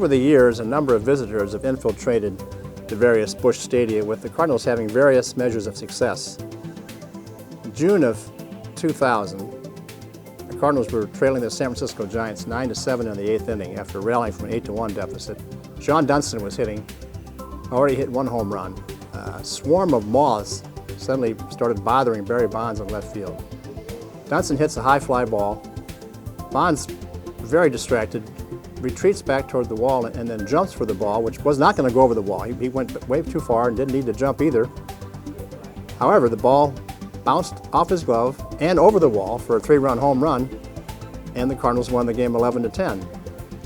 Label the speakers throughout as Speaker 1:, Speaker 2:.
Speaker 1: over the years, a number of visitors have infiltrated the various Busch Stadium, with the Cardinals having various measures of success. In June of 2000, the Cardinals were trailing the San Francisco Giants 9-7 in the 8th inning after rallying from an 8-1 deficit. John Dunston was hitting, already hit one home run. A swarm of moths suddenly started bothering Barry Bonds in left field. Dunston hits a high fly ball. Bonds, very distracted, retreats back toward the wall and then jumps for the ball, which was not going to go over the wall. He went way too far and didn't need to jump either. However, the ball bounced off his glove and over the wall for a 3-run home run, and the Cardinals won the game 11-10.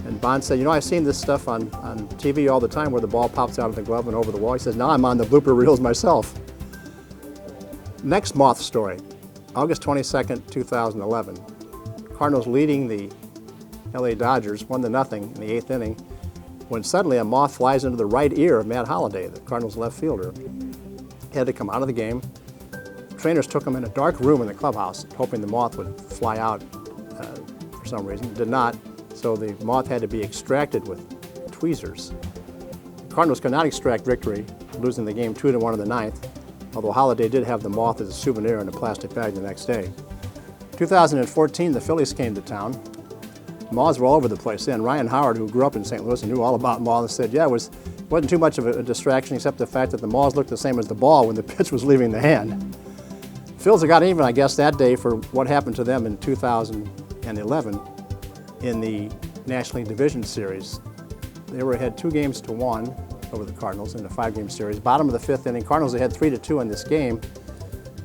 Speaker 1: And Bonds said, I've seen this stuff on TV all the time where the ball pops out of the glove and over the wall. He says, now I'm on the blooper reels myself. Next moth story, August 22nd, 2011. Cardinals leading the LA Dodgers 1-0 in the 8th inning, when suddenly a moth flies into the right ear of Matt Holliday, the Cardinals left fielder. He had to come out of the game. Trainers took him in a dark room in the clubhouse, hoping the moth would fly out for some reason. It did not, so the moth had to be extracted with tweezers. The Cardinals could not extract victory, losing the game 2-1 in the 9th, although Holliday did have the moth as a souvenir in a plastic bag the next day. 2014, the Phillies came to town. Moths were all over the place then. Ryan Howard, who grew up in St. Louis and knew all about moths, said, it wasn't too much of a distraction except the fact that the moths looked the same as the ball when the pitch was leaving the hand. Phils got even, I guess, that day for what happened to them in 2011 in the National League Division Series. They were ahead 2-1 over the Cardinals in a 5-game series. Bottom of the 5th inning, Cardinals ahead 3-2 in this game.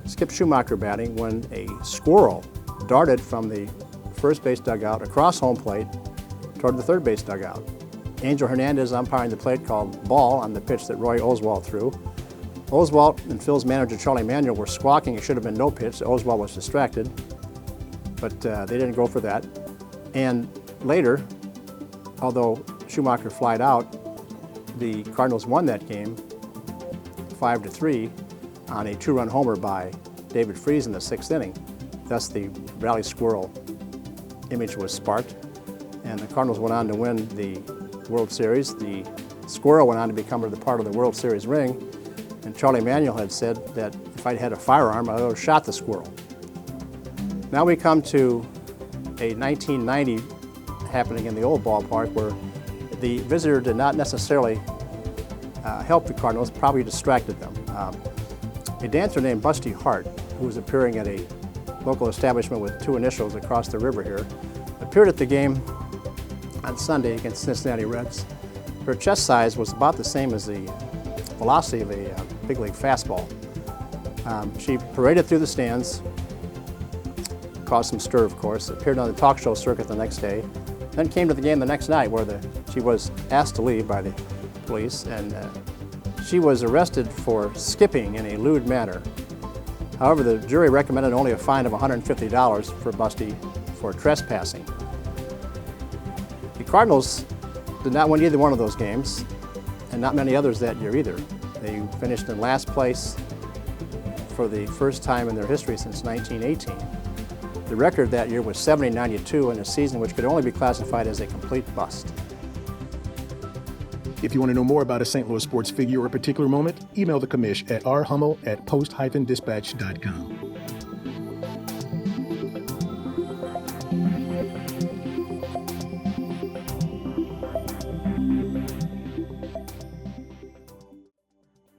Speaker 1: Skip Schumacher batting when a squirrel darted from the first base dugout across home plate toward the third base dugout. Angel Hernandez umpiring the plate called ball on the pitch that Roy Oswalt threw. Oswalt and Phil's manager Charlie Manuel were squawking it should have been no pitch. Oswalt was distracted, but they didn't go for that. And later, although Schumacher flied out, the Cardinals won that game 5-3 on a 2-run homer by David Freese in the 6th inning. Thus, the Rally Squirrel image was sparked, and the Cardinals went on to win the World Series. The squirrel went on to become a part of the World Series ring, and Charlie Manuel had said that if I'd had a firearm, I would have shot the squirrel. Now we come to a 1990 happening in the old ballpark where the visitor did not necessarily help the Cardinals, probably distracted them. A dancer named Busty Hart, who was appearing at a local establishment with 2 initials across the river here, appeared at the game on Sunday against Cincinnati Reds. Her chest size was about the same as the velocity of a big league fastball. She paraded through the stands, caused some stir, of course, appeared on the talk show circuit the next day, then came to the game the next night where she was asked to leave by the police, and she was arrested for skipping in a lewd manner. However, the jury recommended only a fine of $150 for Busty for trespassing. The Cardinals did not win either one of those games, and not many others that year either. They finished in last place for the first time in their history since 1918. The record that year was 70-92 in a season which could only be classified as a complete bust.
Speaker 2: If you want to know more about a St. Louis sports figure or a particular moment, email the Commish at rhummel@post-dispatch.com.